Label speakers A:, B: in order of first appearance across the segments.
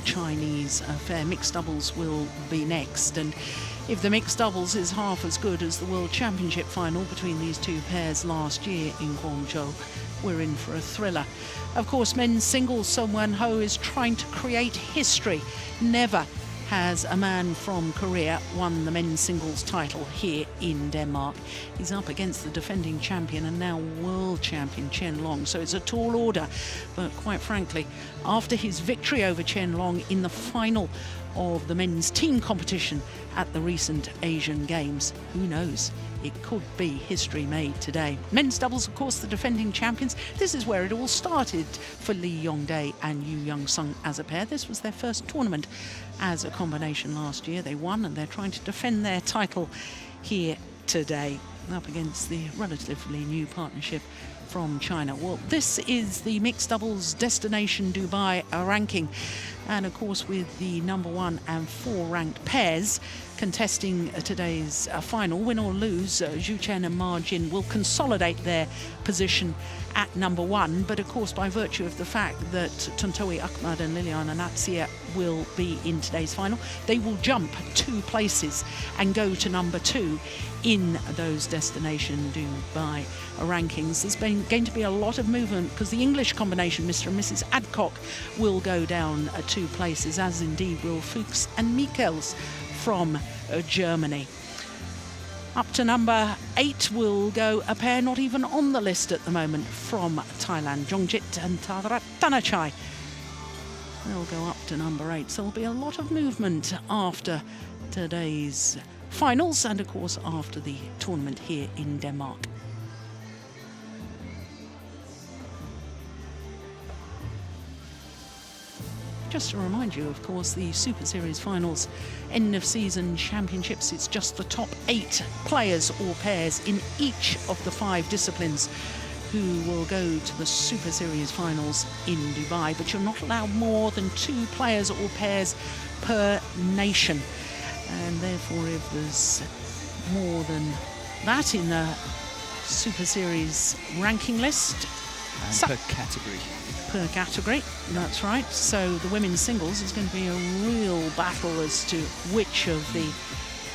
A: Chinese affair. Mixed doubles will be next, and if the mixed doubles is half as good as the World Championship final between these two pairs last year in Guangzhou, we're in for a thriller. Of course, men's singles, Song Wan-ho is trying to create history. Never has a man from Korea won the men's singles title here in Denmark. He's up against the defending champion and now world champion Chen Long, so it's a tall order. But quite frankly, after his victory over Chen Long in the final of the men's team competition at the recent Asian Games, who knows? It could be history made today. Men's doubles, of course, the defending champions. This is where it all started for Lee Yong-dae and Yu Young-sung as a pair. This was their first tournament as a combination last year. They won, and they're trying to defend their title here today, up against the relatively new partnership from China. Well, this is the mixed doubles destination Dubai ranking, and of course with the number 1 and 4 ranked pairs contesting today's final. Win or lose, Zhu Chen and Ma Jin will consolidate their position at number 1, but of course by virtue of the fact that Tontowi Ahmad and Liliana Natsir will be in today's final, they will jump 2 places and go to number 2 in those destination Dubai rankings. There's going to be a lot of movement because the English combination, Mr. and Mrs. Adcock, will go down 2 places, as indeed will Fuchs and Michels from Germany. Up to number 8 will go a pair not even on the list at the moment from Thailand, Jongjit and Thanachai. They'll go up to number 8. So there'll be a lot of movement after today's finals and of course after the tournament here in Denmark. Just to remind you, of course, the Super Series finals, end of season championships, it's just the top 8 players or pairs in each of the 5 disciplines who will go to the Super Series finals in Dubai, but you're not allowed more than 2 players or pairs per nation. And therefore, if there's more than that in the Super Series ranking list,
B: and per category.
A: Per category, that's right. So the women's singles is going to be a real battle as to which of the...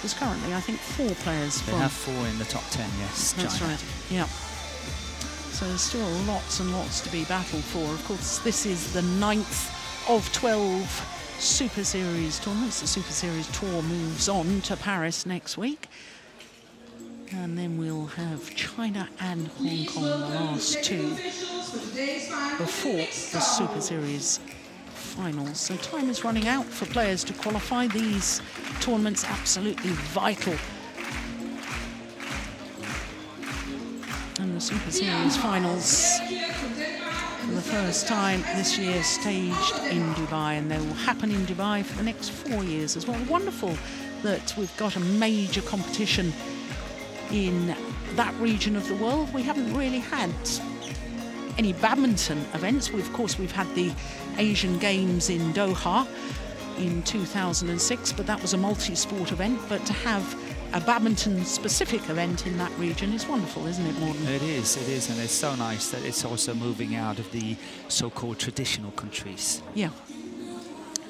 A: There's currently, I think, 4 players
B: They
A: from...
B: have 4 in the top 10, yes.
A: That's
B: China.
A: right, yeah. So there's still lots and lots to be battled for. Of course, this is the 9th of 12 Super Series tournaments. The Super Series tour moves on to Paris next week. And then we'll have China and Hong Kong, the last 2, before the Super Series finals. So time is running out for players to qualify. These tournaments absolutely vital. And the Super Series finals, for the first time this year, staged in Dubai, and they will happen in Dubai for the next 4 years as well. Wonderful that we've got a major competition in that region of the world. We haven't really had any badminton events. Of course, we've had the Asian Games in Doha in 2006, but that was a multi-sport event. But to have a badminton-specific event in that region is wonderful, isn't it, Morten?
B: It is, and it's so nice that it's also moving out of the so-called traditional countries.
A: Yeah.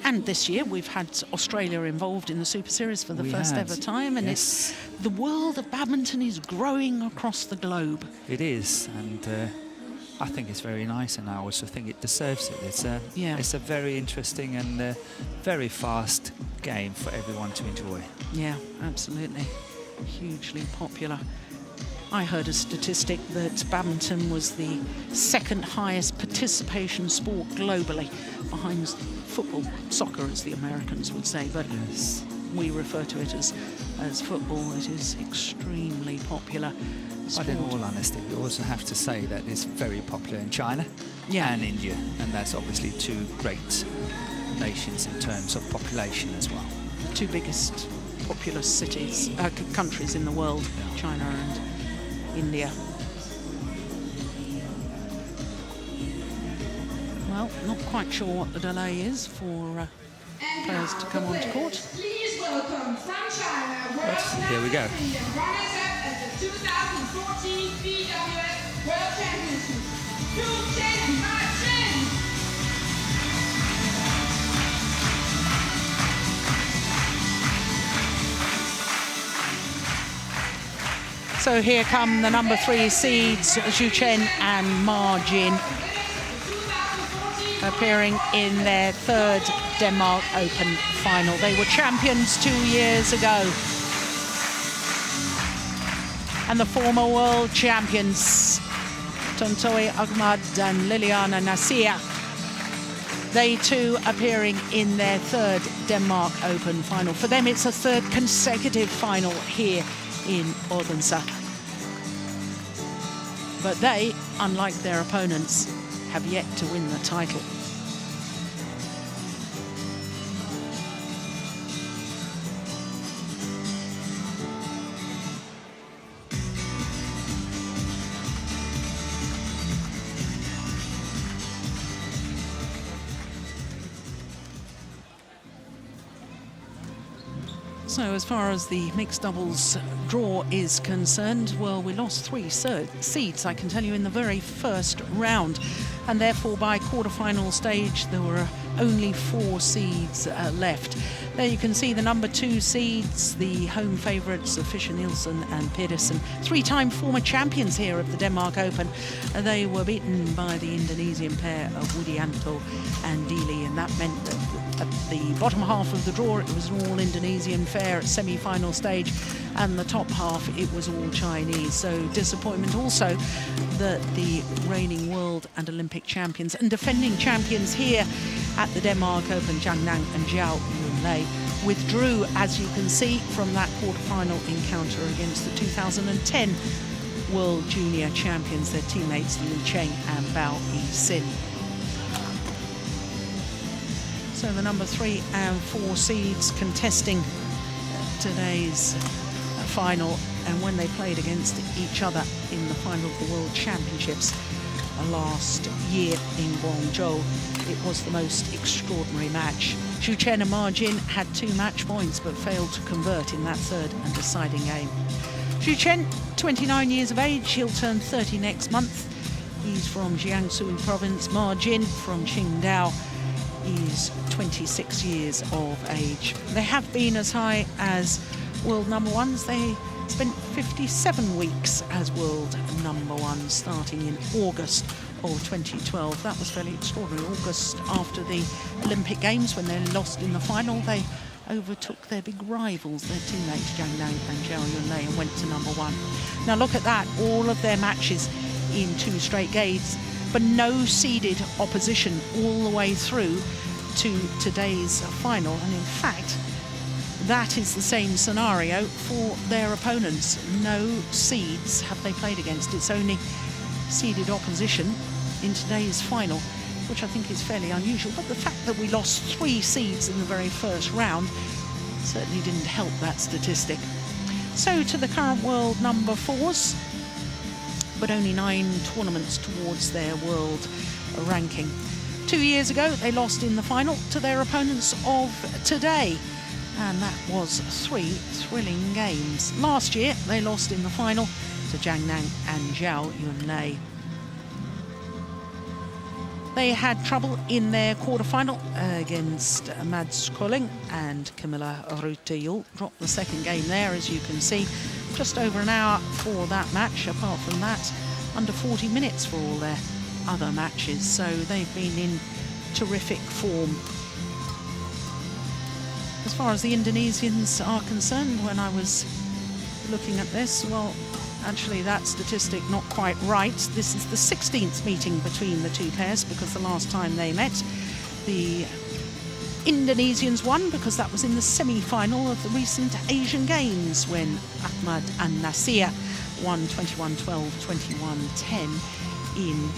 A: And this year we've had Australia involved in the Super Series for the first ever time, and
B: yes.
A: It's the world of badminton is growing across the globe.
B: It is, and I think it's very nice, and I also think it deserves it. It's a very interesting and very fast game for everyone to enjoy.
A: Yeah, absolutely. Hugely popular. I heard a statistic that badminton was the 2nd highest participation sport globally, behind football, soccer as the Americans would say, but
B: yes,
A: we refer to it as football. It is extremely popular sport.
B: But in all honesty, we also have to say that it's very popular in China and India, and that's obviously 2 great nations in terms of population as well.
A: The 2 biggest populous cities, countries in the world, China and India. Well, not quite sure what the delay is for players to come onto court.
C: Please welcome from China,
B: But here we go.
C: runners-up at the 2014 BWF World Championships, Zhu Chen.
A: So here come the number 3 seeds, CHN and Ma Jin, appearing in their 3rd Denmark Open final. They were champions 2 years ago. And the former world champions, Tontoi Ahmad and Liliana Natsir, they too appearing in their 3rd Denmark Open final. For them, it's a 3rd consecutive final here in Odense. But they, unlike their opponents, have yet to win the title. So as far as the mixed doubles draw is concerned, well, we lost 3 seeds, I can tell you, in the very first round. And therefore, by quarter-final stage, there were only 4 seeds left. There you can see the number 2 seeds, the home favourites of Fischer Nielsen and Pedersen, 3-time former champions here of the Denmark Open. They were beaten by the Indonesian pair of Widianto and Dili, and that meant that at the bottom half of the draw, it was an all-Indonesian fair at semi-final stage, and the top half, it was all Chinese. So disappointment also that the reigning world and Olympic champions and defending champions here at the Denmark Open, Zhang Nan and Zhao Yunlei, withdrew, as you can see, from that quarter-final encounter against the 2010 World Junior champions, their teammates Li Cheng and Bao Yi-sin. So the number 3 and 4 seeds contesting today's final, and when they played against each other in the final of the World Championships last year in Guangzhou, it was the most extraordinary match. CHN and Ma Jin had 2 match points but failed to convert in that 3rd and deciding game. CHN, 29 years of age, he'll turn 30 next month. He's from Jiangsu province. Ma Jin from Qingdao. He's 26 years of age. They have been as high as world number 1s. They spent 57 weeks as world number 1, starting in August of 2012. That was fairly extraordinary. August after the Olympic Games, when they lost in the final, they overtook their big rivals, their teammates Zhang Nan and Zhao Yunlei, and went to number 1. Now look at that, all of their matches in 2 straight games, but no seeded opposition all the way through to today's final. And in fact, that is the same scenario for their opponents. No seeds have they played against. It's only seeded opposition in today's final, which I think is fairly unusual. But the fact that we lost 3 seeds in the very first round certainly didn't help that statistic. So to the current world number 4s, but only 9 tournaments towards their world ranking. 2 years ago, they lost in the final to their opponents of today, and that was 3 thrilling games. Last year, they lost in the final to Zhang Nan and Zhao Yunlei. They had trouble in their quarter-final against Mads Kolding and Camilla Ruteil. Dropped the 2nd game there, as you can see. Just over an hour for that match. Apart from that, under 40 minutes for all their other matches. So they've been in terrific form. As far as the Indonesians are concerned, when I was looking at this, well, actually that statistic not quite right. This is the 16th meeting between the 2 pairs, because the last time they met, the Indonesians won, because that was in the semi-final of the recent Asian Games, when Ahmad and Natsir won 21-12, 21-10 in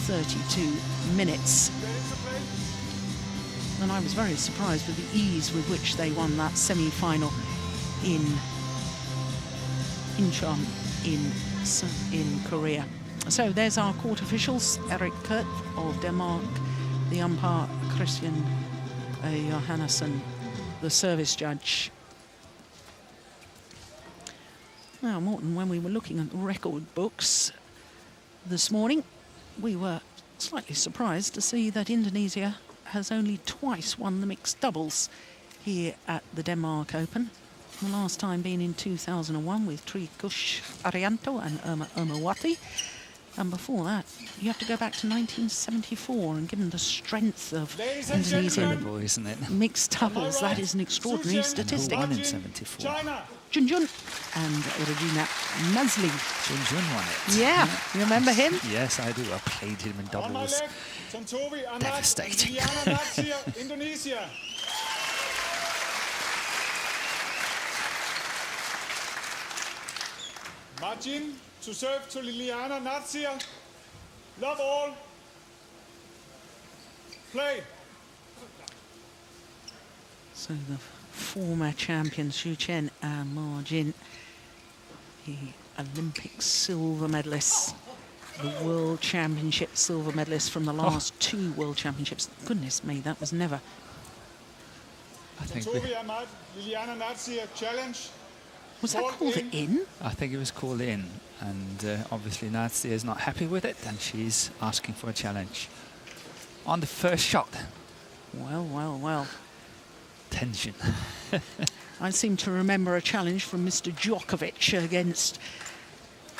A: 32 minutes. And I was very surprised with the ease with which they won that semi-final in Incheon in Korea. So there's our court officials. Erik Kurt of Denmark, the umpire Christian Johannesson, the service judge. Now, Morten, when we were looking at the record books this morning, we were slightly surprised to see that Indonesia has only twice won the mixed doubles here at the Denmark Open. The last time being in 2001 with Trikush Arianto and Irma Omawati. And before that, you have to go back to 1974, and given the strength of Indonesian
B: isn't it?
A: mixed doubles, that is an extraordinary statistic.
B: And who won in 74?
A: Junjun and Regina Nazli.
B: Junjun won it.
A: Yeah, you remember him?
B: Yes, I do. I played him in doubles. Devastating.
D: Natsir, Indonesia. Martin to serve to Liliana Natsir. Love all. Play.
A: So the former champions CHN and Marjin, the Olympic silver medalists, the World Championship silver medalists from the last two World Championships. Goodness me, that was never.
B: I think
D: Ahmad, Liliana Natsir challenge.
A: Was that called in?
B: I think it was called in, and obviously Natsir is not happy with it, and she's asking for a challenge. On the first shot.
A: Well, well, well.
B: Tension.
A: I seem to remember a challenge from Mr. Djokovic against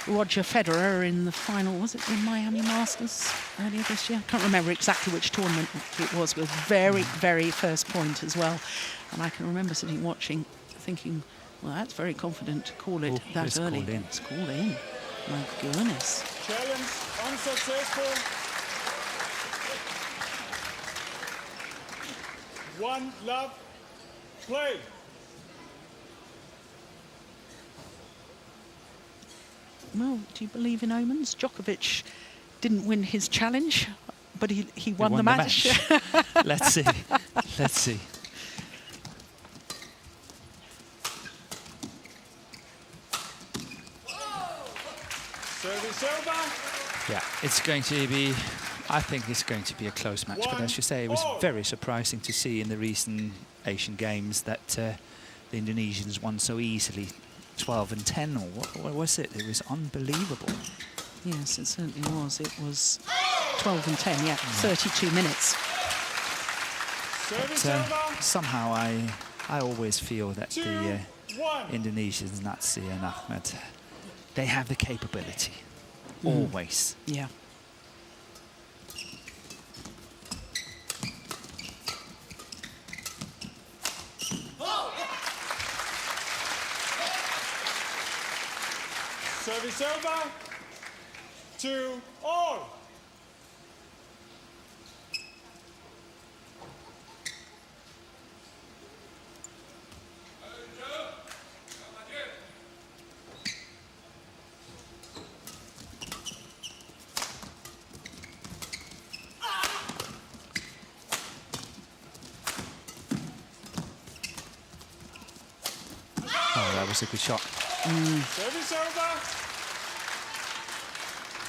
A: Roger Federer in the final. Was it the Miami Masters earlier this year? I can't remember exactly which tournament it was, but very, very first point as well. And I can remember sitting watching, thinking, well, that's very confident to call it that early.
B: Called in.
A: It's called in. My goodness.
D: Challenge unsuccessful. One love. Play.
A: Well, do you believe in omens? Djokovic didn't win his challenge, but he won the match.
B: Let's see. Let's see.
D: Service over.
B: Yeah, it's going to be, I think it's going to be a close match. But as you say, it was very surprising to see in the recent Asian Games that the Indonesians won so easily. 12 and 10, or what was it? It was unbelievable.
A: Yes, it certainly was. It was 12 and 10, yeah, 32 minutes.
B: But somehow I always feel that the Indonesians, Natsir and Ahmad, they have the capability, always.
A: Yeah.
D: Service over. 2 all.
B: Oh, that was a good shot.
D: Service over.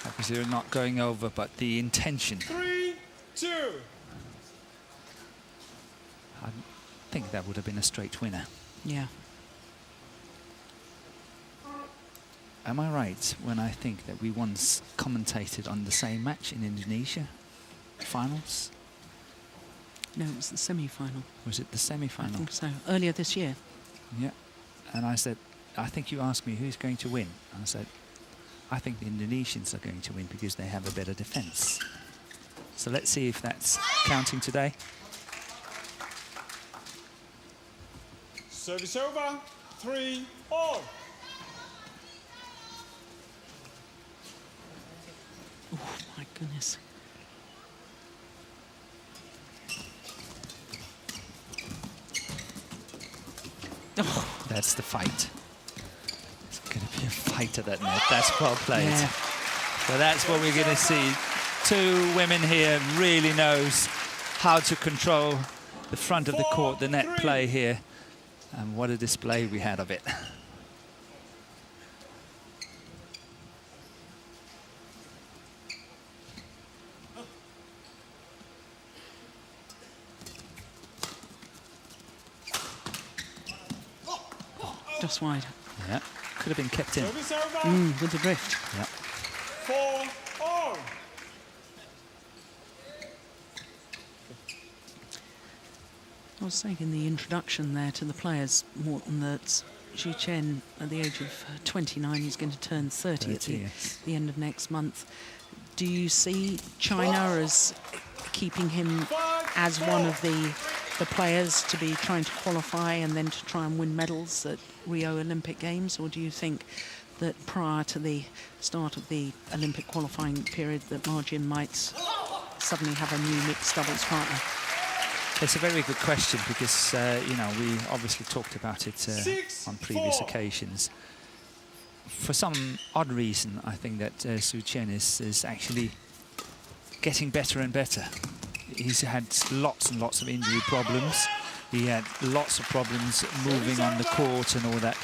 B: Obviously, they're not going over, but the intention.
D: 3-2.
B: I think that would have been a straight winner.
A: Yeah.
B: Am I right when I think that we once commentated on the same match in Indonesia? Finals?
A: No, it was the semi-final.
B: Was it the semi-final?
A: I think so. Earlier this year.
B: Yeah. And I said, I think you asked me who's going to win. I said, I think the Indonesians are going to win because they have a better defense. So let's see if that's counting today.
D: Service over. 3 all.
A: Oh, my goodness. Oh.
B: That's the fight. It's going to be a fight at that net. That's well played.
A: Yeah.
B: So that's what we're going to see. Two women here really knows how to control the front of the court, the net play here. And what a display we had of it.
A: Just wide.
B: Yeah, could have been kept in.
D: Service over.
A: With the drift.
B: Yeah.
D: 4 all.
A: I was saying in the introduction there to the players, Morton, that CHN at the age of 29. He's going to turn 30 at the end of next month. Do you see China as keeping him as one of the players to be trying to qualify and then to try and win medals at Rio Olympic Games? Or do you think that prior to the start of the Olympic qualifying period that Ma Jin might suddenly have a new mixed doubles partner?
B: It's a very good question because, you know, we obviously talked about it on previous occasions. For some odd reason, I think that CHN is actually getting better and better. He's had lots and lots of injury problems. He had lots of problems moving on the court and all that.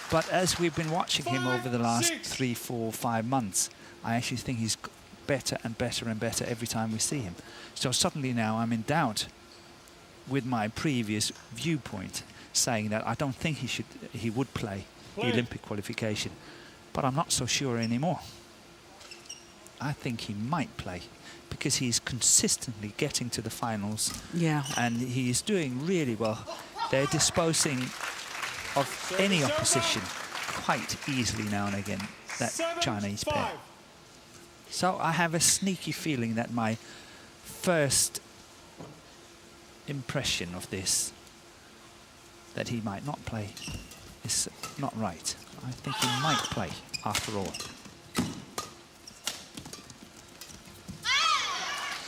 B: But as we've been watching him over the last 3, 4, 5 months, I actually think he's better and better and better every time we see him. So suddenly now I'm in doubt with my previous viewpoint, saying that I don't think he would play the Olympic qualification, but I'm not so sure anymore. I think he might play because he's consistently getting to the finals.
A: Yeah.
B: And he's doing really well. They're disposing of any opposition quite easily now and again, that Chinese pair. So I have a sneaky feeling that my first impression of this, that he might not play, is not right. I think he might play after all.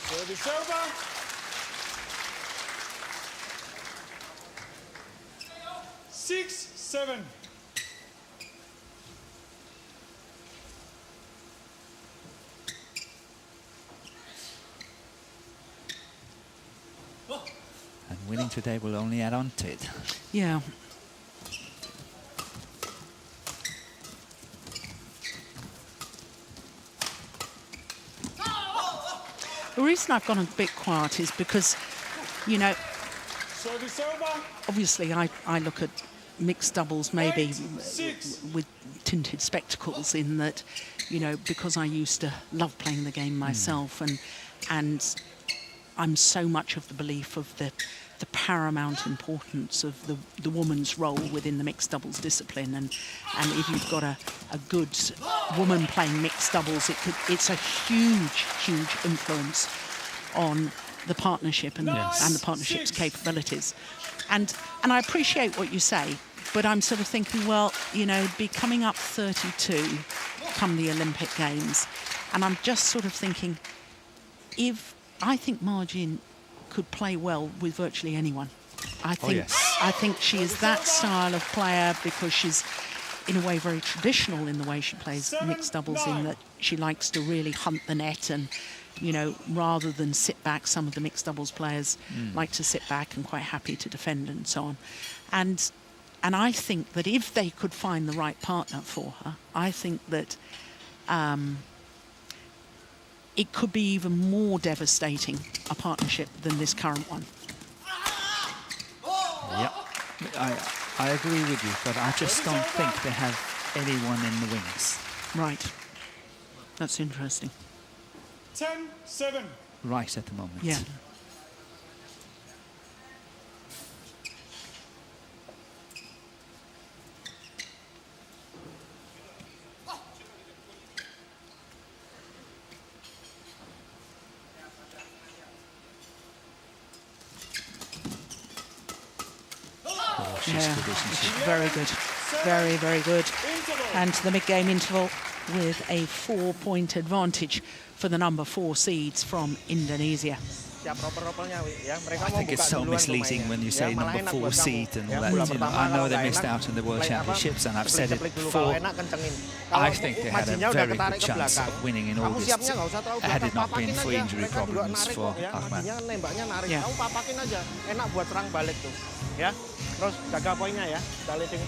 D: Service over. Six, 7.
B: And winning today will only add on to it.
A: Yeah. The reason I've gone a bit quiet is because, you know,
D: Service over.
A: obviously I look at mixed doubles maybe with tinted spectacles, in that, you know, because I used to love playing the game myself, and I'm so much of the belief of the paramount importance of the woman's role within the mixed doubles discipline, and if you've got a good woman playing mixed doubles, it's a huge influence on the partnership and the partnership's capabilities. And I appreciate what you say, but I'm sort of thinking, well, you know, be coming up 32 come the Olympic Games, and I'm just sort of thinking, if I think Ma Jin could play well with virtually anyone. I think she is that style of player because she's in a way very traditional in the way she plays mixed doubles, in that she likes to really hunt the net, and, you know, rather than sit back, some of the mixed doubles players like to sit back and quite happy to defend and so on. And I think that if they could find the right partner for her, I think that it could be even more devastating a partnership than this current one.
B: Yeah, I agree with you, but I just don't think they have anyone in the wings.
A: Right. That's interesting.
D: 10-7.
B: Right at the moment.
A: Yeah.
B: She's good, isn't she?
A: Very good. Very, very good. And the mid-game interval with a 4-point advantage for the number 4 seeds from Indonesia.
B: I think it's so misleading when you say number 4 seed and all that. You know, I know they missed out on the World Championships, and I've said it before. I think they had a very good chance of winning in August had it not been for injury problems for Ahmad.
A: Yeah.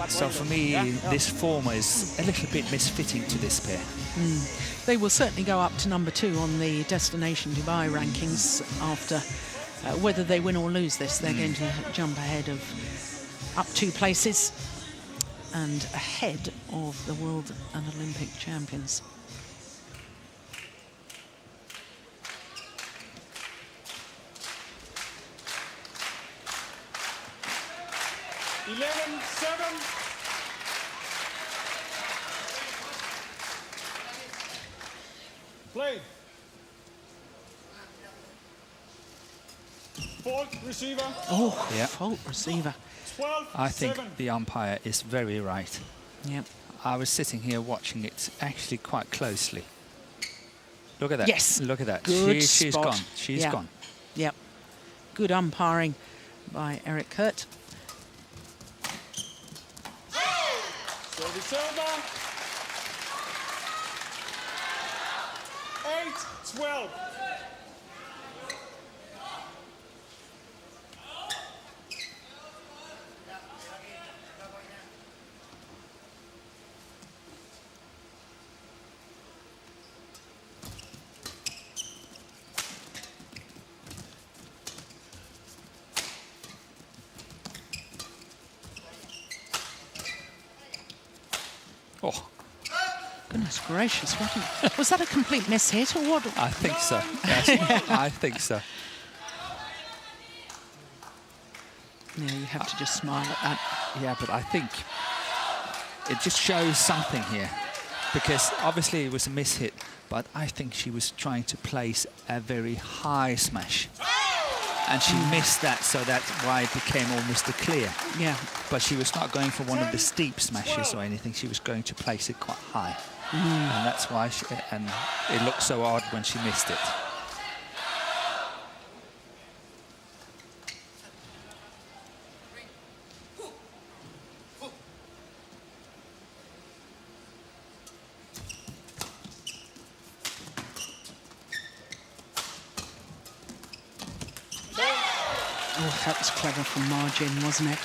B: So for me, this form is a little bit misfitting to this pair.
A: They will certainly go up to number 2 on the Destination Dubai rankings after whether they win or lose this. They're going to jump ahead of up 2 places and ahead of the world and Olympic champions.
D: Play. Fault receiver.
A: Oh,
B: Yeah.
A: fault receiver.
D: 12.
B: I think
D: 7.
B: the umpire is very right.
A: Yep.
B: I was sitting here watching it actually quite closely. Look at that.
A: Yes.
B: Look at that.
A: Good
B: She's
A: spot.
B: gone. She's
A: Yeah.
B: gone.
A: Yep. Good umpiring by Eric Kurt.
D: Service over. 8-12.
B: Oh,
A: Goodness gracious, what was that a complete miss hit or what?
B: I think so. Yes, I think so.
A: Yeah, you have to just smile at that.
B: Yeah, but I think it just shows something here, because obviously it was a miss hit, but I think she was trying to place a very high smash. And she missed that, so that's why it became almost a clear.
A: Yeah.
B: But she was not going for one of the steep smashes or anything. She was going to place it quite high. And that's why and it looked so odd when she missed it.
A: Oh, that was clever from Margin, wasn't it?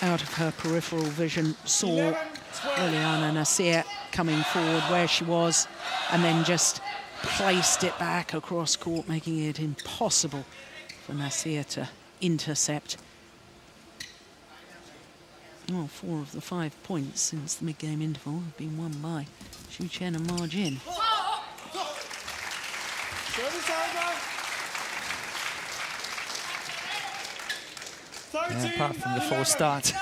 A: Out of her peripheral vision, saw
D: 11-12.
A: Liliana Natsir coming forward where she was and then just placed it back across court, making it impossible for Natsir to intercept. Well, 4 of the 5 points since the mid-game interval have been won by CHN and Margin.
D: Service over. 13.
B: Yeah, apart from the false start.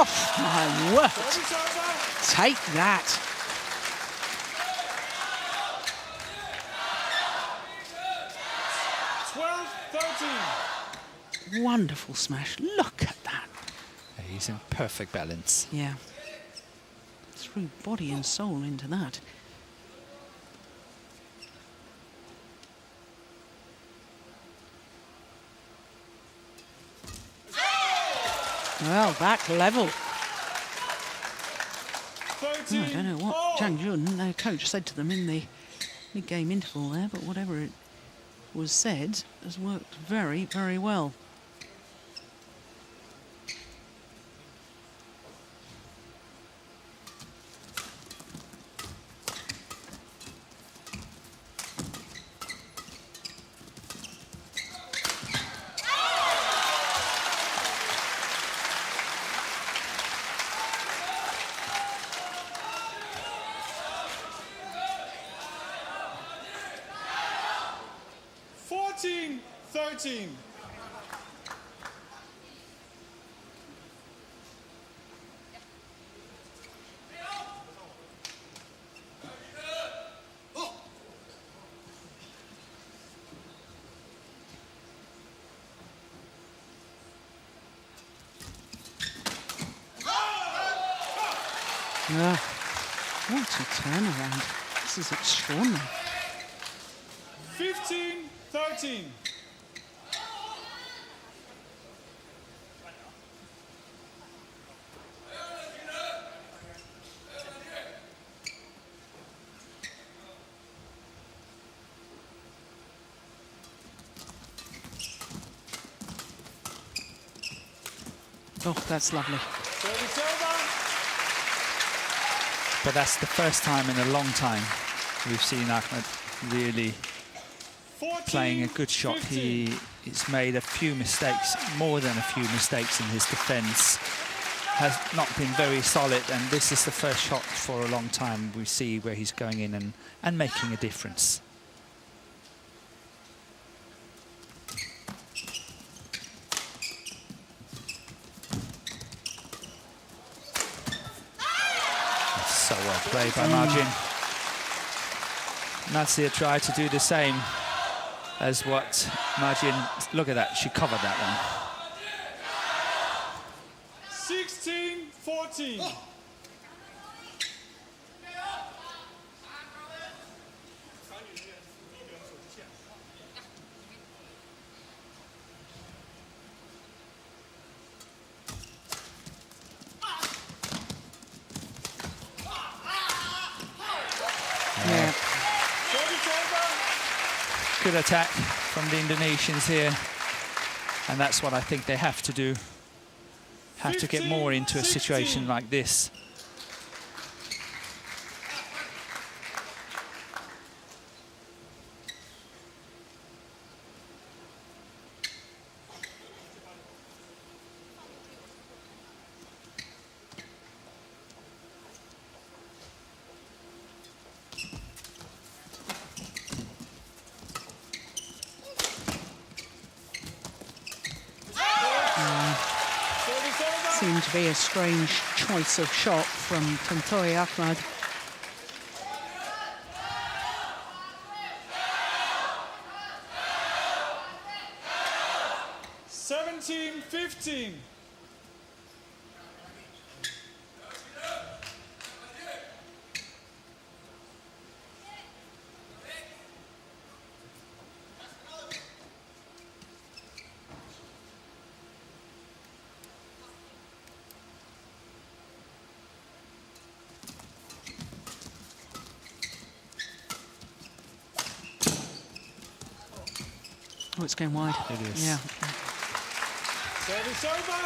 A: Oh, my word.
D: Service over.
A: Take that. Wonderful smash. Look at that.
B: He's in perfect balance.
A: Yeah. Threw body and soul into that. Well, back level. Oh, I don't know what Zhang Jun, their coach, said to them in the mid-game interval there, but whatever it was said has worked very, very well. What a turnaround. This is extraordinary.
D: 15-13.
A: Oh, that's lovely.
D: Service over.
B: But that's the first time in a long time we've seen Ahmad really playing a good shot.
D: 15.
B: He's made a few mistakes, more than a few mistakes in his defence. Has not been very solid, and this is the first shot for a long time we see where he's going in and making a difference. So well played by Margin. Natsir tried to do the same as what Margin... Look at that, she covered that one.
D: 16-14.
A: Yeah.
B: Good attack from the Indonesians here. And that's what I think they have to do. Have to get more into a situation like this.
A: Seemed to be a strange choice of shot from Tontowi Ahmad. Oh, it's going wide.
B: It is.
A: Yeah.
D: Service over.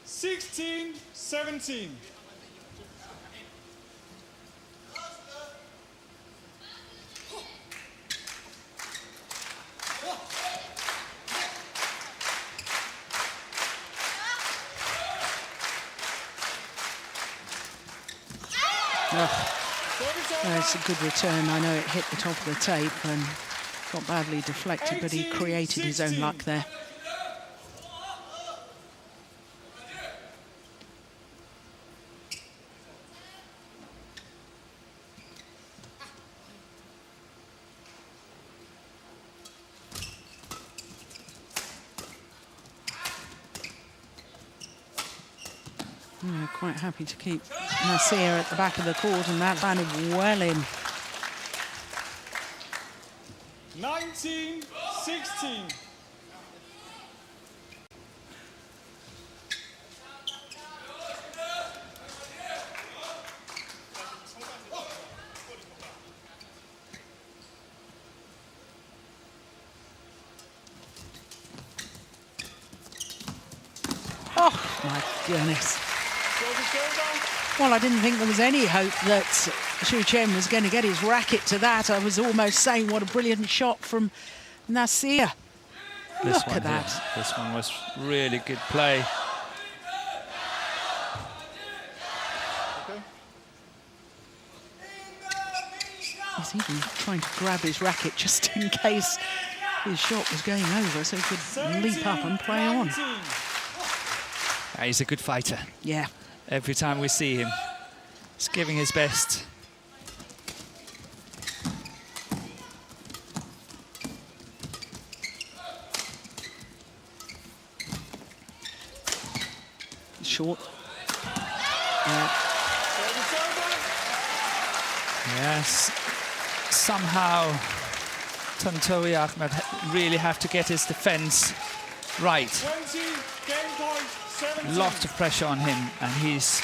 D: 16-17.
A: It's a good return. I know it hit the top of the tape and got badly deflected, but he created his own luck there. Yeah, quite happy to keep Natsir at the back of the court, and that landed well in.
D: 19-16.
A: Oh, my goodness. Well, I didn't think there was any hope that CHN was going to get his racket to that. I was almost saying what a brilliant shot from Natsir. Look at that.
B: This one was really good play.
A: He's even trying to grab his racket just in case his shot was going over, so he could leap up and play on.
B: He's a good fighter.
A: Yeah.
B: Every time we see him, he's giving his best.
A: Short.
B: Yes. Somehow, Tontowi Ahmad really have to get his defense right.
D: 20, game point, 17.
B: Lot of pressure on him, and he's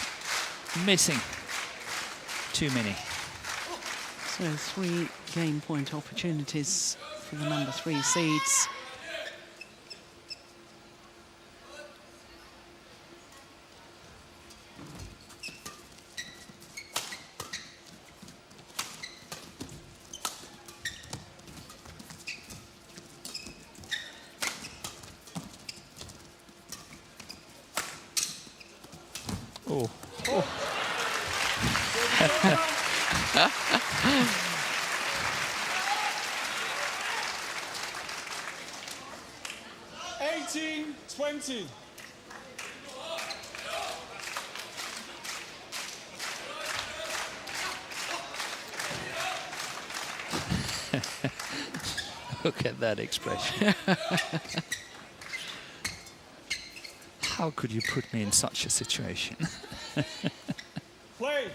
B: missing too many.
A: So 3 game point opportunities for the number 3 seeds.
B: Oh.
D: 18-20.
B: Look at that expression. How could you put me in such a situation?
D: Play.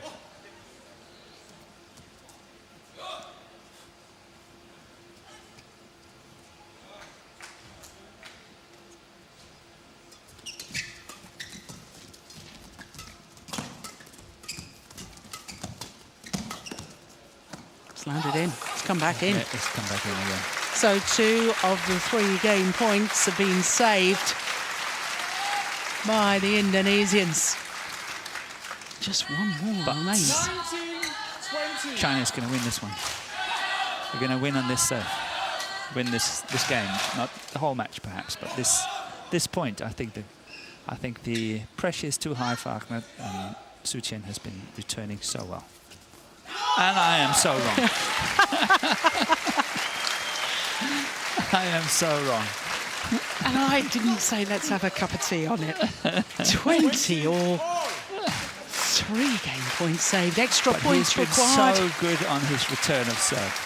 A: It's landed in. It's come back in.
B: Yeah, it's come back in again.
A: So 2 of the 3 game points have been saved by the Indonesians. Just one more
B: But
A: remains.
D: 19-20.
B: China's going to win this one. They're going to win on this serve. Win this game, not the whole match perhaps, but this point. I think the pressure is too high for Ahmad, and CHN has been returning so well. And I am so wrong. I am so wrong.
A: And I didn't say let's have a cup of tea on it. 20 or 3 game points saved. Extra
B: But
A: points
B: he's been
A: required.
B: so good on his return of serve.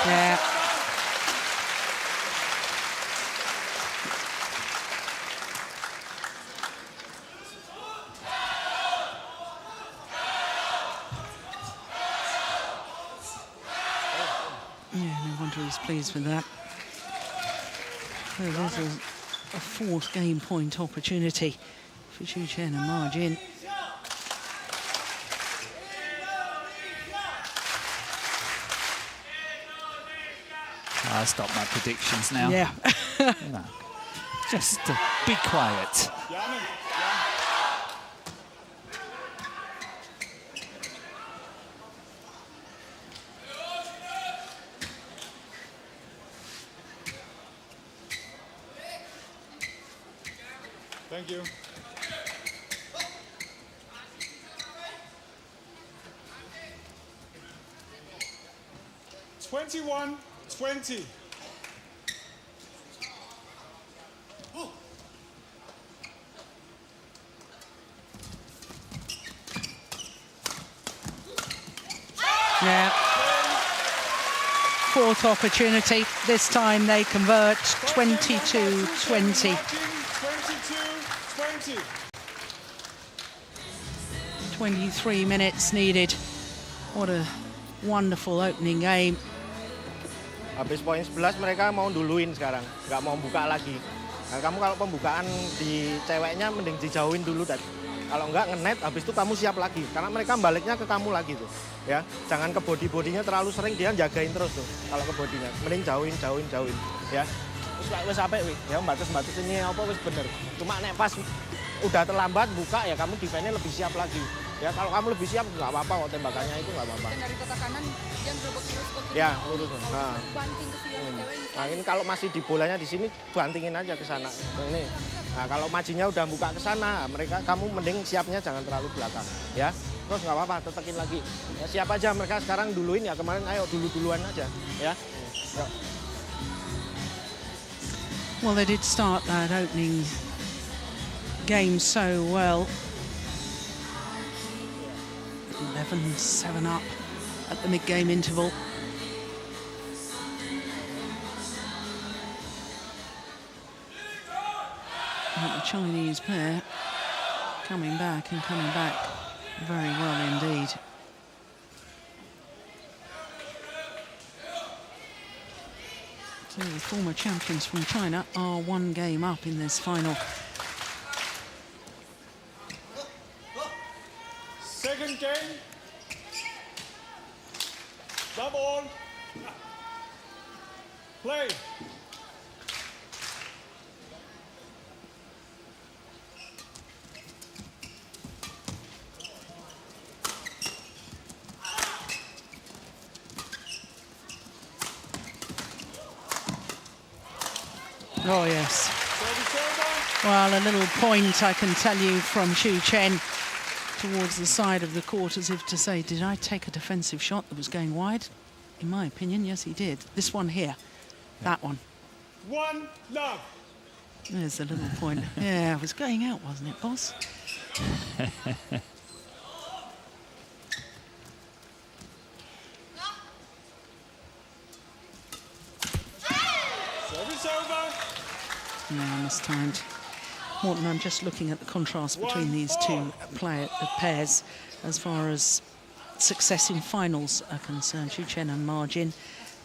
A: Yeah. Yeah, no wonder he's pleased with that. So there's a 4th game point opportunity for CHN and Margin.
B: I'll stop my predictions now.
A: Yeah.
B: You know, just be quiet.
D: Thank you. Twenty-one, 20.
A: Yeah. 4th opportunity. This time they convert 22-20.
D: 22-20.
A: 23 minutes needed. What a wonderful opening game.
E: Habis poin 11 mereka mau duluin sekarang, nggak mau buka lagi. Nah, kamu kalau pembukaan di ceweknya mending dijauhin dulu tadi. Kalau nggak ngenet, habis itu kamu siap lagi. Karena mereka baliknya ke kamu lagi tuh, ya. Jangan ke bodinya terlalu sering, dia jagain terus tuh. Kalau ke bodinya, mending jauhin, ya. Wes sampai, ya batas ini apa wes bener. Cuma nek pas udah terlambat buka ya kamu defense-nya lebih siap lagi. Ya kalau kamu lebih siap nggak apa-apa kok tembakannya itu nggak apa-apa.
F: Dari kota kanan dia berebut terus ke kiri.
E: Ya lurus. Nah.
F: Banting ke sini cewek.
E: Nah ini kalau masih di bolanya di sini bantingin aja ke sana. Ini. Nah kalau majinya udah buka ke sana, kamu mending siapnya jangan terlalu belakang, ya. Terus nggak apa-apa, tetekin lagi. Ya, siap aja mereka sekarang duluin ya kemarin, ayo duluan aja, ya. Yuk.
A: Well, they did start that opening game so well. 11-7 up at the mid-game interval. But the Chinese pair coming back very well indeed. So the former champions from China are 1 game up in this final.
D: Second game. Double. Play.
A: Oh, yes. Well, a little point, I can tell you, from CHN towards the side of the court, as if to say, did I take a defensive shot that was going wide? In my opinion, yes, he did. This one here, that one.
D: 1 love.
A: There's the little point. Yeah, it was going out, wasn't it, boss?
D: Service over.
A: No, mistimed. Morton, I'm just looking at the contrast between these two pairs as far as success in finals are concerned. CHN and Margin,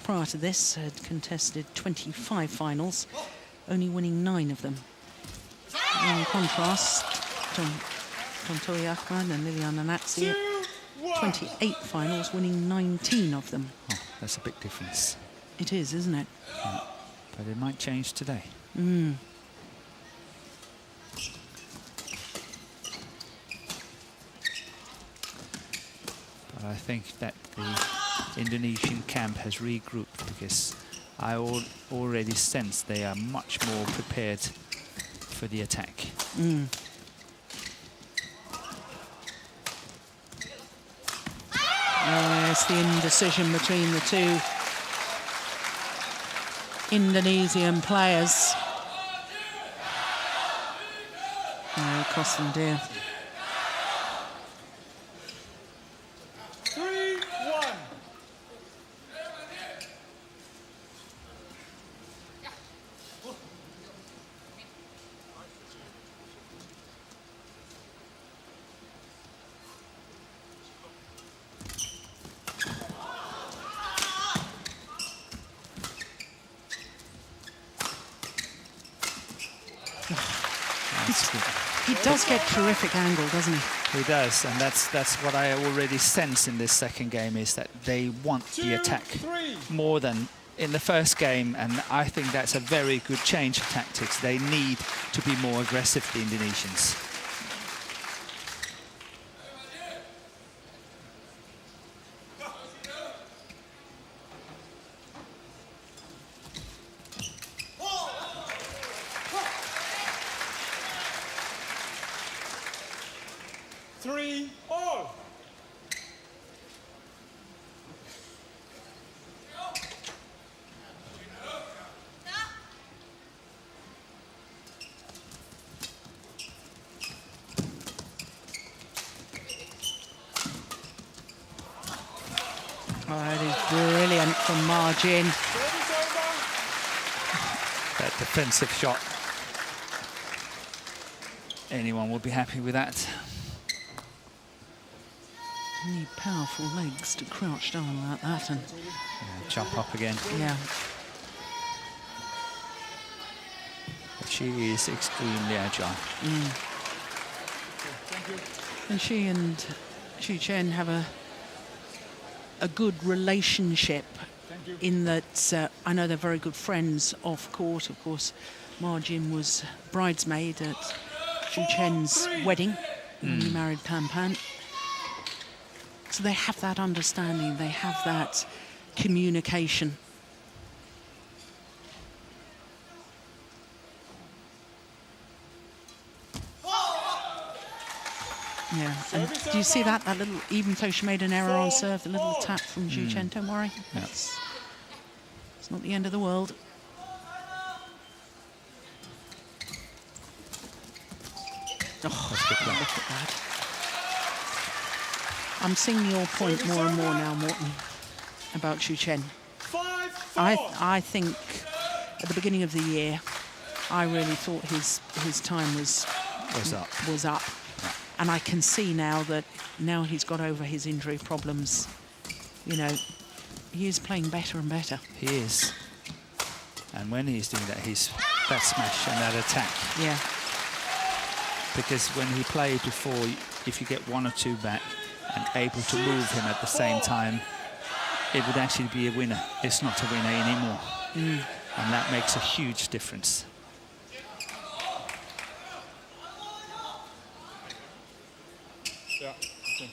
A: prior to this, had contested 25 finals, only winning 9 of them. In contrast, Ahmad and Liliana Natsir, 28 finals, winning 19 of them.
B: Oh, that's a big difference.
A: It is, isn't it?
B: Yeah. But it might change today. But I think that the Indonesian camp has regrouped, because I already sense they are much more prepared for the attack.
A: It's the indecision between the two Indonesian players. Oh, it cost them dear.
D: 3-1.
A: He does get terrific angle, doesn't he?
B: He does, and that's what I already sense in this second game, is that they want the attack more than in the first game, and I think that's a very good change of tactics. They need to be more aggressive, the Indonesians.
D: All.
A: Oh, it is brilliant from Margin.
B: That defensive shot. Anyone will be happy with that.
A: You need powerful legs to crouch down like that and
B: Jump up again.
A: yeah.
B: But she is extremely agile.
A: And she and CHN have a good relationship in that I know they're very good friends off court. Of course, Margin was bridesmaid at CHN's wedding when he married Pan. So they have that understanding, they have that communication. Yeah, and do you see that? That little, even though she made an error on serve, the little tap from CHN, don't worry. It's not the end of the world. Oh,
B: That's good play.
A: look at that. I'm seeing your point more and more now, Morton, about CHN.
D: 5-4.
A: I think at the beginning of the year, I really thought his time was up.
B: Yeah.
A: And I can see now that now he's got over his injury problems, you know, he is playing better and better.
B: He is. And when he's doing that, that smash and that attack.
A: Yeah.
B: Because when he played before, if you get 1 or 2 back and able to move him at the same time, it would actually be a winner. It's not a winner anymore. And that makes a huge difference.
D: Yeah. Okay.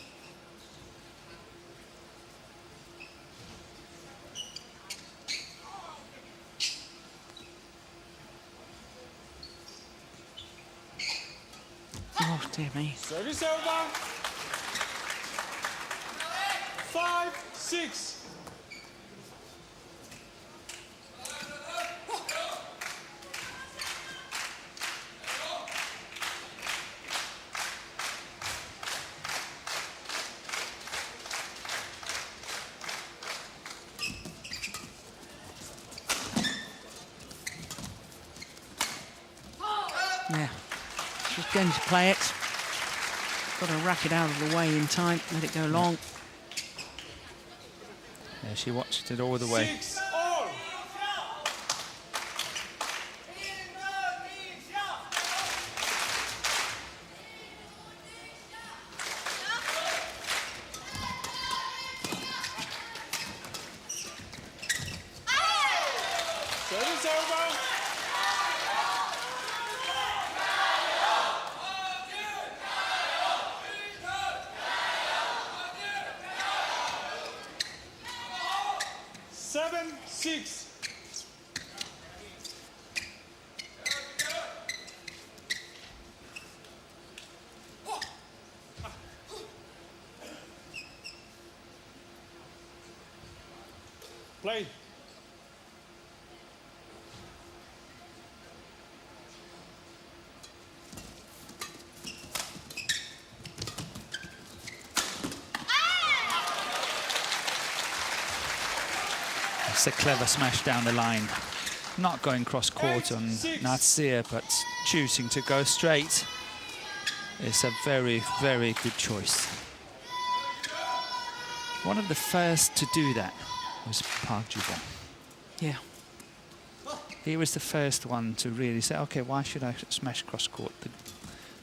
A: Oh, dear me.
D: Service over. 5-6.
A: She's going to play it. Got to rack it out of the way in time, let it go long.
B: Yeah, she watched it all the way.
D: 6 all. Service over. Seven, 6. Play.
B: It's a clever smash down the line. Not going cross court on Natsir, but choosing to go straight. It's a very, very good choice. One of the first to do that was Park Ju-bong.
A: Yeah.
B: He was the first one to really say, okay, why should I smash cross court?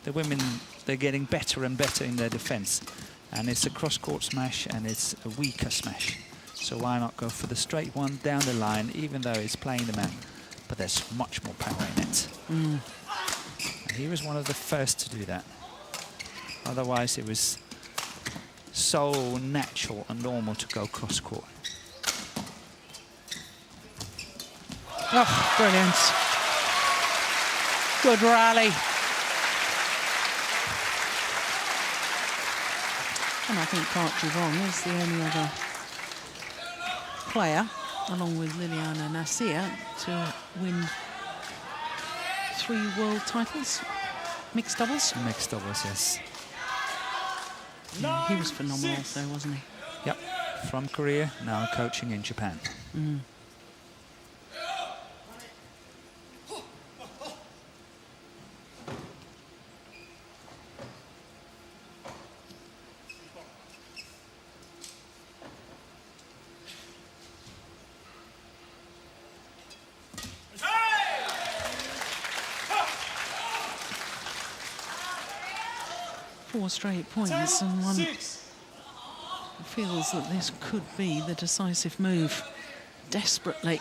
B: The women, they're getting better and better in their defense. And it's a cross court smash and it's a weaker smash. So why not go for the straight one down the line, even though it's playing the man. But there's much more power in it. And he was one of the first to do that. Otherwise, it was so natural and normal to go cross court.
A: Oh, brilliant. Good rally. And I think Park Ju-bong is the only other player, along with Liliana Natsir, to win 3 world titles. Mixed doubles.
B: Mixed doubles, yes.
A: Yeah, he was phenomenal, though, wasn't he?
B: Yep, from Korea, now coaching in Japan.
A: Four straight points, and one
D: 6.
A: feels that this could be the decisive move. Desperately,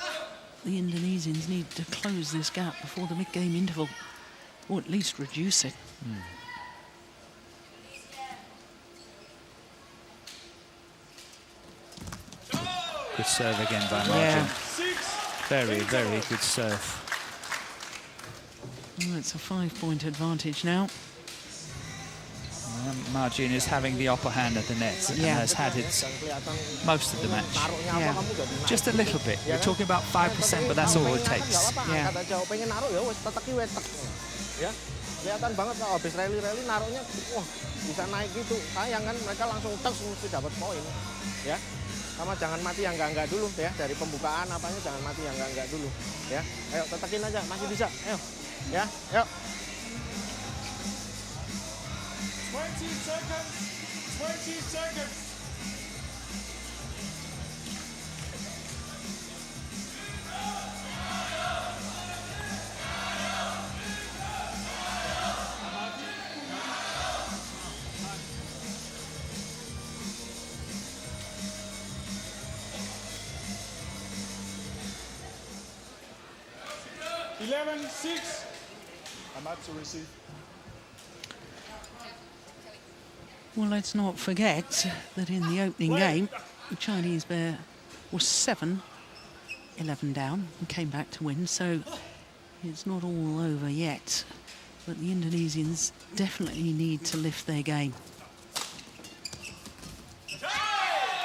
A: the Indonesians need to close this gap before the mid-game interval, or at least reduce it.
B: Good serve again by Margin.
A: Yeah.
D: 6.
B: Very, very good serve.
A: Oh, it's a 5-point advantage now.
B: Margin is having the upper hand at the net and
A: Yeah.
B: has had it most of the match.
A: Yeah.
B: Just a little bit. We're talking about 5%, but that's all it takes.
A: Yeah.
E: Kata jauh pengen naruh ya wes teteki wetek. Ya. Kelihatan banget kalau habis rally-rally naruhnya wah bisa naik gitu. Sayang kan mereka langsung tek mesti dapat poin. Ya. Sama jangan mati yang enggak dulu ya, dari pembukaan apanya jangan mati yang enggak dulu ya. Ayo tetekin aja, masih bisa. Ayo. Ya, yuk.
D: 20 seconds. 20 seconds. Eleven, 6. Ahmad to receive.
A: Well, let's not forget that in the opening game, the Chinese pair was 7-11 down and came back to win, so it's not all over yet. But the Indonesians definitely need to lift their game.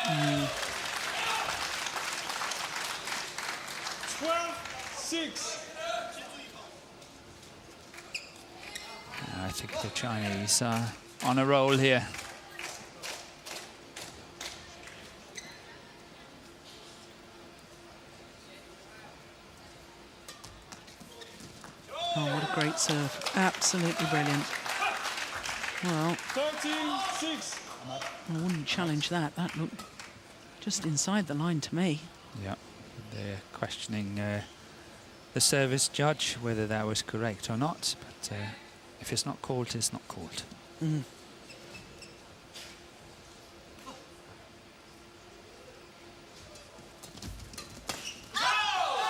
D: 12-6.
B: I think the Chinese are on a roll here.
A: Oh, what a great serve. Absolutely brilliant. Well,
D: 13-6.
A: I wouldn't challenge that. That looked just inside the line to me.
B: Yeah, they're questioning the service judge whether that was correct or not, but if it's not called, it's not called.
A: Mm.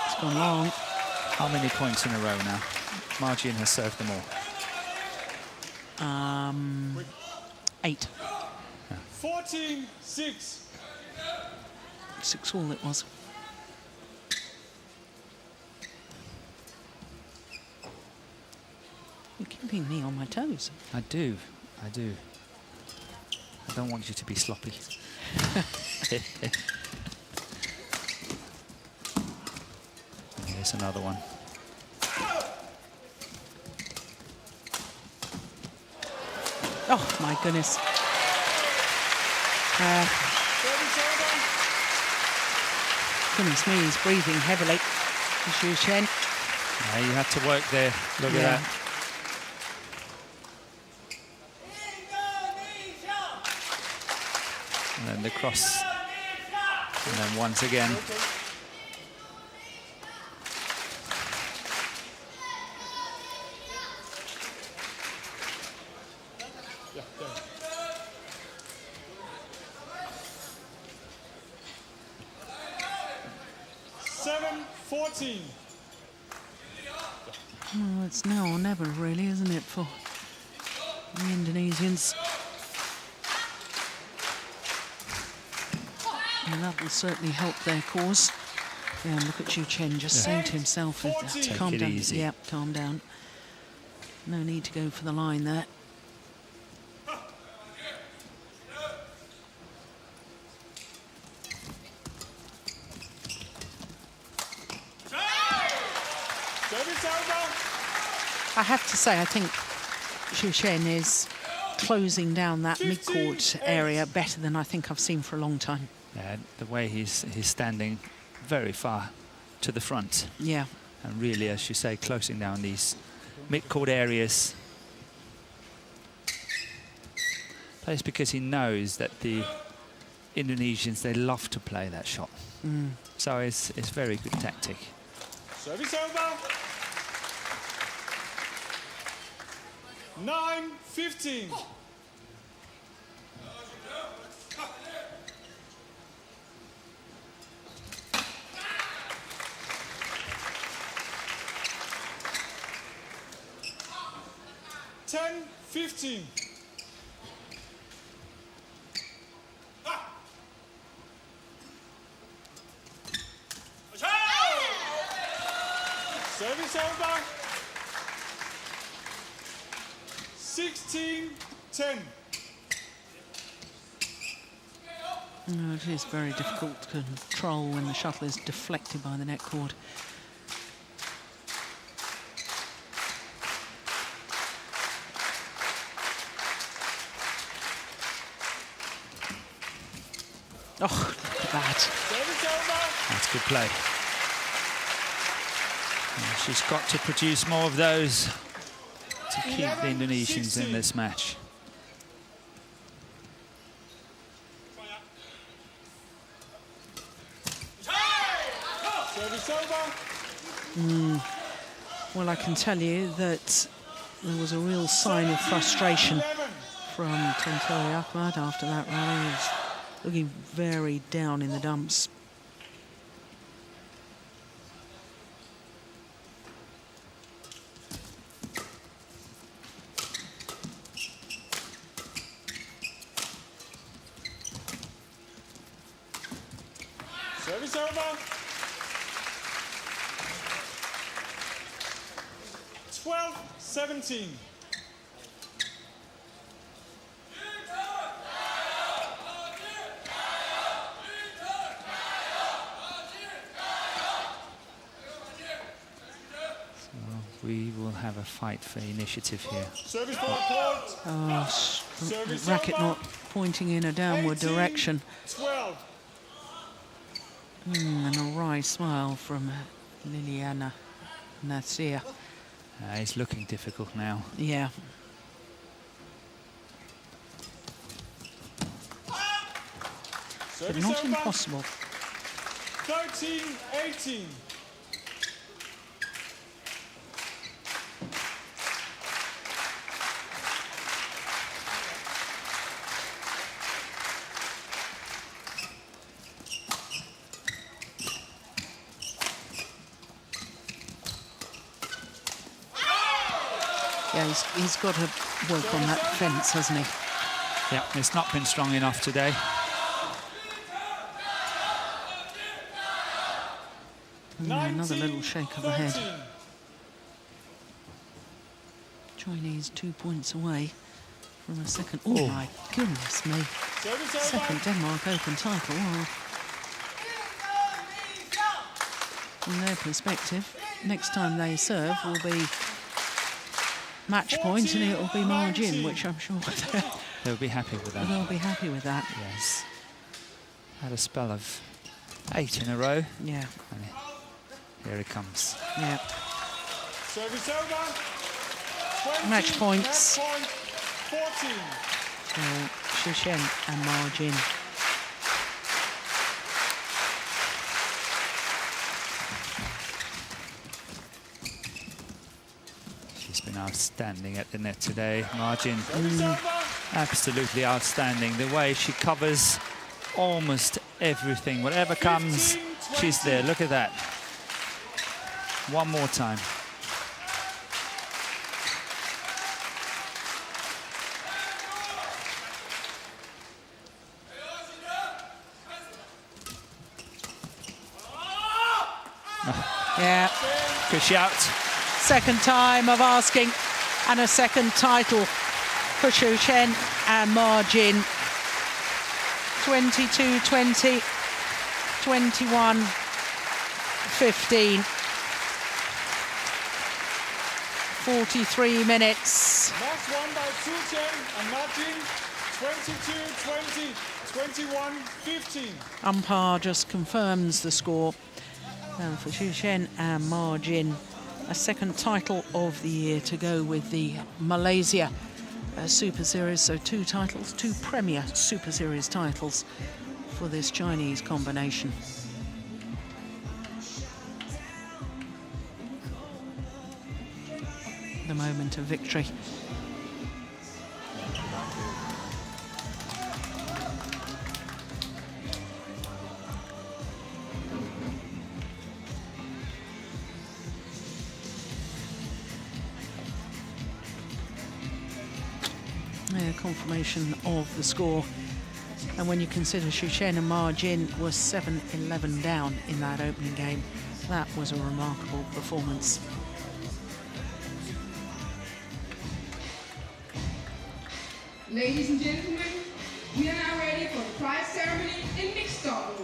A: It's gone long.
B: How many points in a row now? Margin has served them all.
A: 8.
D: 14-6.
A: 6-all it was. You're keeping me on my toes.
B: I do. I don't want you to be sloppy. Here's another one.
A: Oh, my goodness. Goodness me, he's breathing heavily. CHN.
B: Yeah, you had to work there. Look at that. And then the cross. And then once again.
A: Oh, it's now or never, really, isn't it, for the Indonesians? And that will certainly help their cause. Yeah, and look at CHN just saying to himself, calm
B: Take it
A: down.
B: easy.
A: Yeah, calm down. No need to go for the line there. I have to say, I think CHN is closing down that mid-court area better than I think I've seen for a long time.
B: Yeah, the way he's standing very far to the front.
A: Yeah.
B: And really, as you say, closing down these mid-court areas. But it's because he knows that the Indonesians, they love to play that shot.
A: Mm.
B: So it's very good tactic.
D: Service over. 9-15. Service over. 16-10.
A: No, it is very difficult to control when the shuttle is deflected by the net cord. Oh, look at that.
B: That's good play. And she's got to produce more of those to keep the Indonesians in this match.
A: Well, I can tell you that there was a real sign of frustration from Ahmad after that rally. He was looking very down in the dumps.
D: Service over. 12-17.
B: We will have a fight for initiative here.
D: Service ball court.
A: Oh, racket not pointing in a downward direction.
D: 12.
A: And a wry smile from Liliana Natsir.
B: It's looking difficult now.
A: Yeah. But
D: Service
A: not
D: over.
A: impossible.
D: 13-18.
A: Yeah, he's got to work on that defence, hasn't he?
B: Yeah, it's not been strong enough today.
A: Another little shake of the head.
D: 13.
A: Chinese 2 points away from a second. Oh,
B: Oh.
A: my goodness me.
D: Service over.
A: Second Denmark Open title. Well, from their perspective, next time they serve will be match point and it'll be margin, which I'm sure
B: They'll be happy with that.
A: they'll be happy with that.
B: Yes. Had a spell of 8 in a row.
A: Yeah,
B: And here it comes.
A: yeah.
D: Service over. 20.
A: Match points.
D: Match point 14.
A: For CHN and margin.
B: She's been outstanding at the net today. Margin,
D: Service over.
B: absolutely outstanding. The way she covers almost everything. Whatever comes,
D: 15,
B: she's there.
D: 20.
B: Look at that. One more time.
A: Yeah,
B: Good shout.
A: second time of asking, and a second title for CHN and margin. 22-20, 21-15. 43 minutes.
D: Match won by CHN and margin 22-20, 21-15.
A: Umpire just confirms the score. And for CHN and margin, a second title of the year to go with the Malaysia Super Series. So 2 titles, 2 Premier Super Series titles for this Chinese combination. The moment of victory. Confirmation of the score, and when you consider CHN and margin was 7-11 down in that opening game, that was a remarkable performance.
C: Ladies and gentlemen, we are now ready for the prize ceremony in mixed doubles.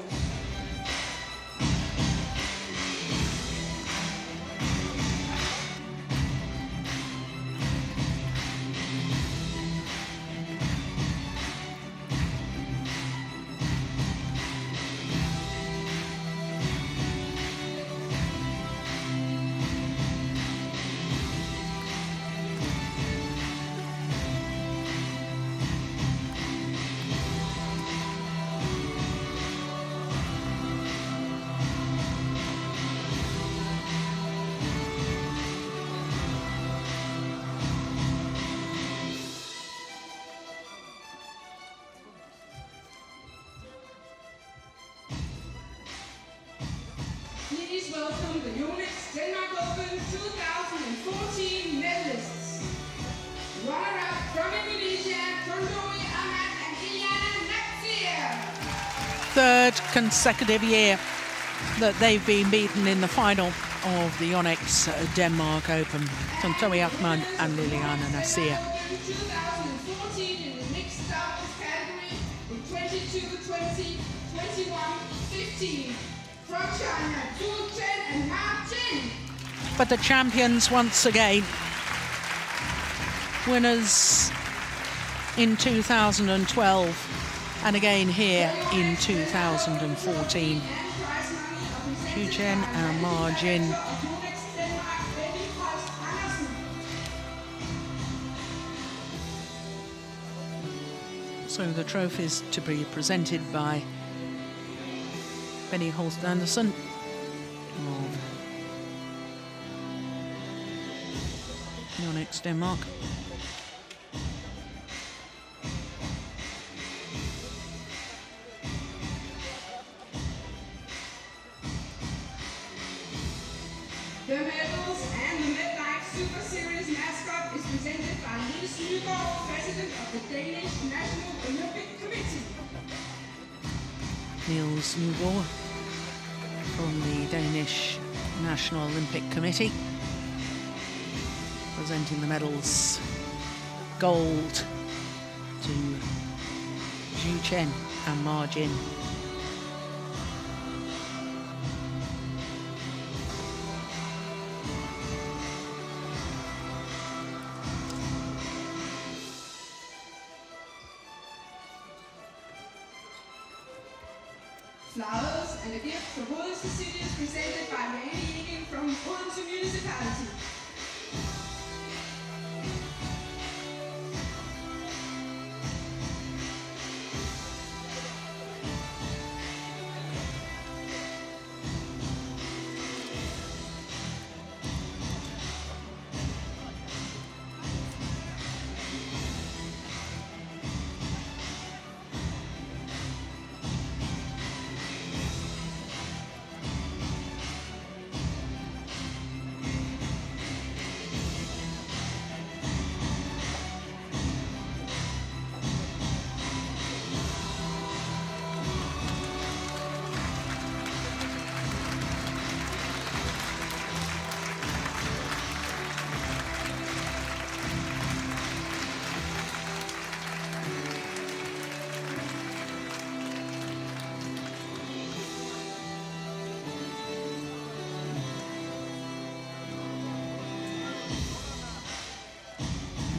C: Please welcome the YONEX Denmark Open 2014 medalists. Runner-up from Indonesia, Ahmad and Natsir.
A: Third consecutive year that they've been beaten in the final of the YONEX Denmark Open. Ahmad and Natsir.
C: 2014 in the mixed doubles category with 22-20, 21-15. From China, 2-10 and half-10.
A: But the champions once again, winners in 2012 and again here in 2014. CHN and margin So the trophies to be presented by Benny Holst Anderson of YONEX Denmark.
C: The medals and the MetLife Superseries mascot is presented by Natsir, President of the Danish National Olympic Committee.
A: Niels Nygaard from the Danish National Olympic Committee, presenting the medals. Gold to CHN and Margin.
C: Flowers and a gift for Odense City is presented by Randy Egan from Odense Municipality.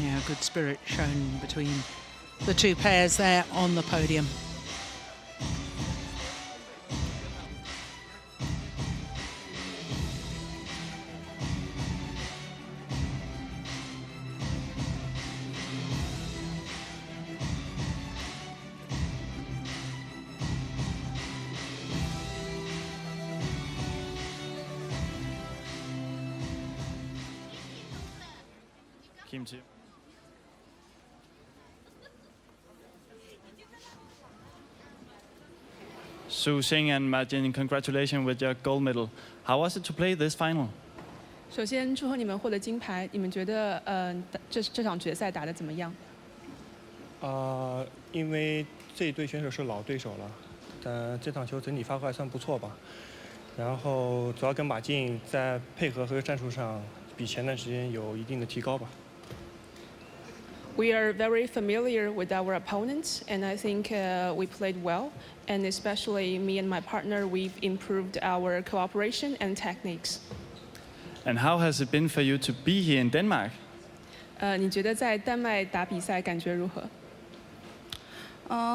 A: Yeah, good spirit shown between the two pairs there on the podium.
G: Kim too. Su Xing and Martin, congratulations with your gold medal. How was it to play this final?
F: 首先祝贺你们获得金牌，你们觉得这场决赛打得怎么样？
H: 因为这一对选手是老对手了，但这场球整体发挥还算不错吧。然后主要跟马竞在配合和战术上比前段时间有一定的提高吧。
F: We are very familiar with our opponents, and I think we played well. And especially me and my partner, we've improved our cooperation and techniques.
G: And how has it been for you to be here in Denmark?
F: 你觉得在丹麦打比赛感觉如何？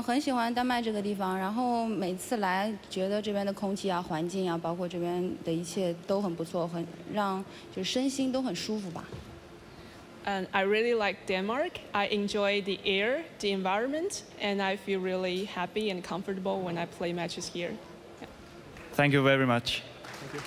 I: 很喜欢丹麦这个地方，然后每次来觉得这边的空气啊、环境啊，包括这边的一切都很不错，很让就身心都很舒服吧。
F: And I really like Denmark. I enjoy the air, the environment, and I feel really happy and comfortable when I play matches here.
G: Thank you very much.
H: Thank you.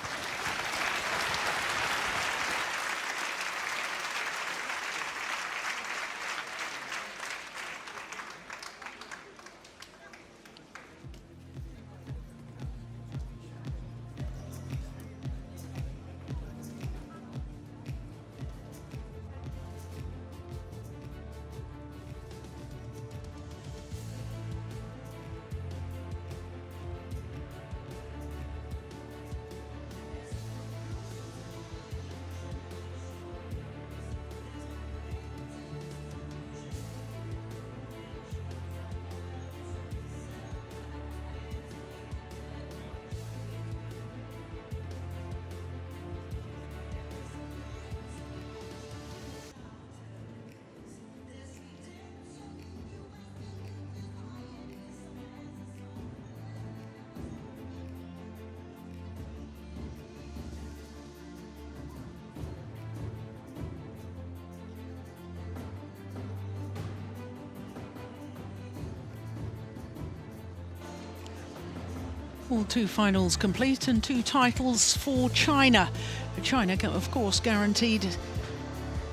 A: All 2 finals complete and 2 titles for China. China, of course, guaranteed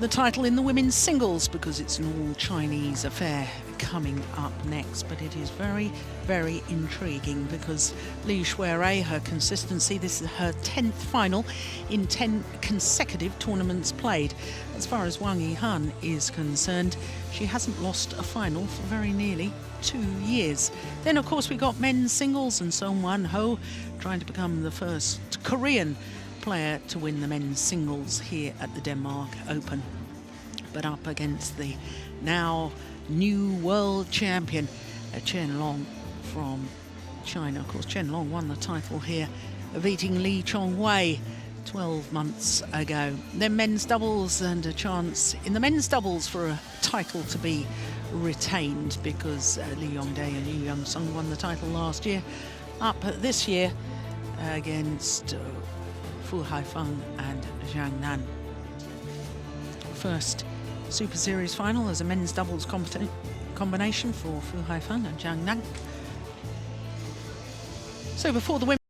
A: the title in the women's singles because it's an all-Chinese affair coming up next. But it is very, very intriguing because Li Xuerui, her consistency, this is her 10th final in 10 consecutive tournaments played. As far as Wang Yihan is concerned, she hasn't lost a final for very nearly 2 years. Then, of course, we got men's singles and Song Wan-ho trying to become the first Korean player to win the men's singles here at the Denmark Open, but up against the now new world champion Chen Long from China. Of course, Chen Long won the title here, beating Lee Chong-wei 12 months ago. Then men's doubles, and a chance in the men's doubles for a title to be retained because Lee Yongdae and Yu Young-sung won the title last year. Up this year against Fu Haifeng and Zhang Nan. First Super Series final as a men's doubles combination for Fu Haifeng and Zhang Nan. So before the women